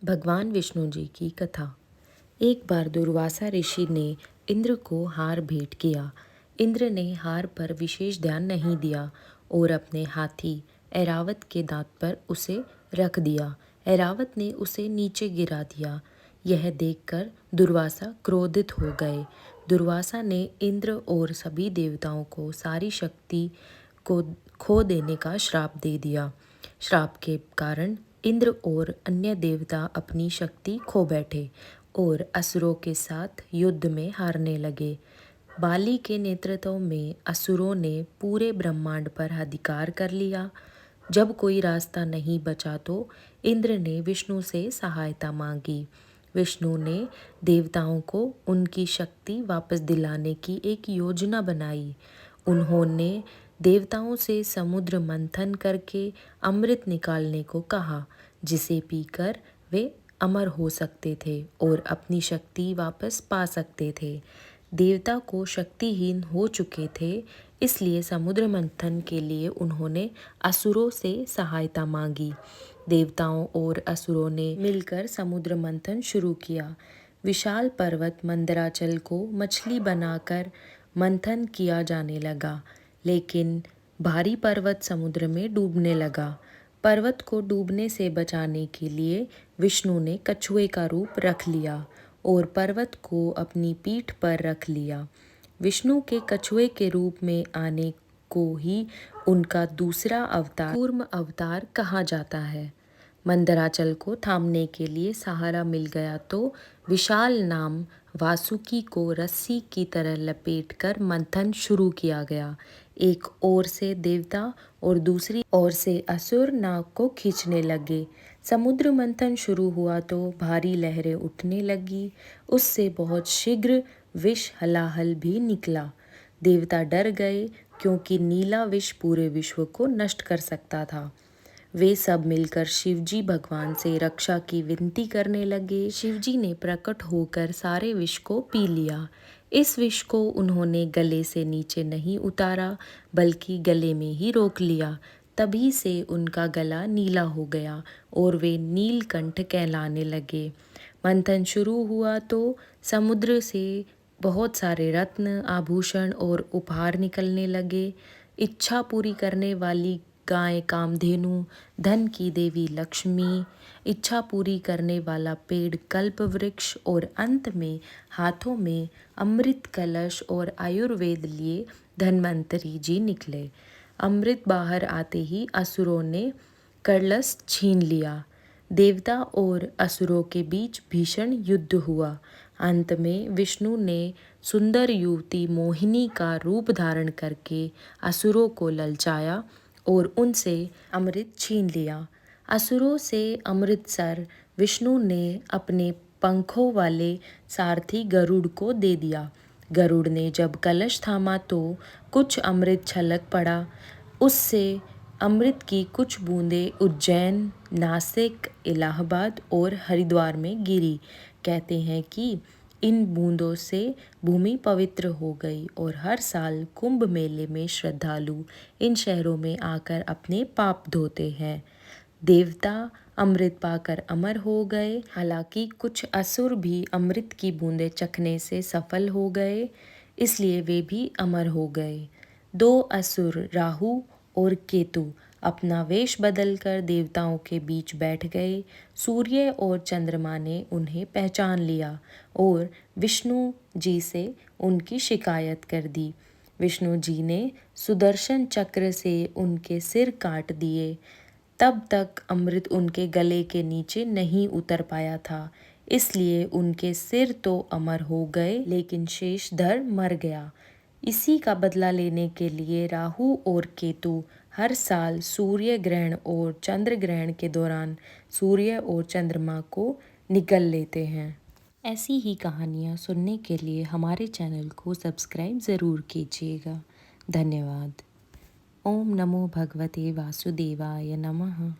भगवान विष्णु जी की कथा। एक बार दुर्वासा ऋषि ने इंद्र को हार भेंट किया। इंद्र ने हार पर विशेष ध्यान नहीं दिया और अपने हाथी ऐरावत के दांत पर उसे रख दिया। ऐरावत ने उसे नीचे गिरा दिया। यह देखकर दुर्वासा क्रोधित हो गए। दुर्वासा ने इंद्र और सभी देवताओं को सारी शक्ति को खो देने का श्राप दे दिया। श्राप के कारण इंद्र और अन्य देवता अपनी शक्ति खो बैठे और असुरों के साथ युद्ध में हारने लगे। बाली के नेतृत्व में असुरों ने पूरे ब्रह्मांड पर अधिकार कर लिया। जब कोई रास्ता नहीं बचा तो इंद्र ने विष्णु से सहायता मांगी। विष्णु ने देवताओं को उनकी शक्ति वापस दिलाने की एक योजना बनाई। उन्होंने देवताओं से समुद्र मंथन करके अमृत निकालने को कहा, जिसे पीकर वे अमर हो सकते थे और अपनी शक्ति वापस पा सकते थे। देवता को शक्तिहीन हो चुके थे, इसलिए समुद्र मंथन के लिए उन्होंने असुरों से सहायता मांगी। देवताओं और असुरों ने मिलकर समुद्र मंथन शुरू किया। विशाल पर्वत मंदराचल को मछली बनाकर मंथन किया जाने लगा, लेकिन भारी पर्वत समुद्र में डूबने लगा। पर्वत को डूबने से बचाने के लिए विष्णु ने कछुए का रूप रख लिया और पर्वत को अपनी पीठ पर रख लिया। विष्णु के कछुए के रूप में आने को ही उनका दूसरा अवतार कूर्म अवतार कहा जाता है। मंदराचल को थामने के लिए सहारा मिल गया तो विशाल नाम वासुकी को रस्सी की तरह लपेटकर मंथन शुरू किया गया। एक ओर से देवता और दूसरी ओर से असुर नाग को खींचने लगे। समुद्र मंथन शुरू हुआ तो भारी लहरें उठने लगी। उससे बहुत शीघ्र विष हलाहल भी निकला। देवता डर गए, क्योंकि नीला विष पूरे विश्व को नष्ट कर सकता था। वे सब मिलकर शिवजी भगवान से रक्षा की विनती करने लगे। शिवजी ने प्रकट होकर सारे विष को पी लिया। इस विष को उन्होंने गले से नीचे नहीं उतारा, बल्कि गले में ही रोक लिया। तभी से उनका गला नीला हो गया और वे नीलकंठ कहलाने लगे। मंथन शुरू हुआ तो समुद्र से बहुत सारे रत्न, आभूषण और उपहार निकलने लगे। इच्छा पूरी करने वाली गाय कामधेनु, धन की देवी लक्ष्मी, इच्छा पूरी करने वाला पेड़ कल्प वृक्ष और अंत में हाथों में अमृत कलश और आयुर्वेद लिए धन्वंतरी जी निकले। अमृत बाहर आते ही असुरों ने कलश छीन लिया। देवता और असुरों के बीच भीषण युद्ध हुआ। अंत में विष्णु ने सुंदर युवती मोहिनी का रूप धारण करके असुरों को ललचाया और उनसे अमृत छीन लिया। असुरों से अमृतसर विष्णु ने अपने पंखों वाले सारथी गरुड़ को दे दिया। गरुड़ ने जब कलश थामा तो कुछ अमृत छलक पड़ा। उससे अमृत की कुछ बूंदें उज्जैन, नासिक, इलाहाबाद और हरिद्वार में गिरी। कहते हैं कि इन बूंदों से भूमि पवित्र हो गई और हर साल कुंभ मेले में श्रद्धालु इन शहरों में आकर अपने पाप धोते हैं। देवता अमृत पाकर अमर हो गए। हालांकि कुछ असुर भी अमृत की बूंदें चखने से सफल हो गए, इसलिए वे भी अमर हो गए। दो असुर राहु और केतु अपना वेश बदलकर देवताओं के बीच बैठ गए। सूर्य और चंद्रमा ने उन्हें पहचान लिया और विष्णु जी से उनकी शिकायत कर दी। विष्णु जी ने सुदर्शन चक्र से उनके सिर काट दिए। तब तक अमृत उनके गले के नीचे नहीं उतर पाया था, इसलिए उनके सिर तो अमर हो गए, लेकिन शेषधर मर गया। इसी का बदला लेने के लिए राहु और केतु हर साल सूर्य ग्रहण और चंद्र ग्रहण के दौरान सूर्य और चंद्रमा को निगल लेते हैं। ऐसी ही कहानियाँ सुनने के लिए हमारे चैनल को सब्सक्राइब ज़रूर कीजिएगा। धन्यवाद। ओम नमो भगवते वासुदेवाय नमः।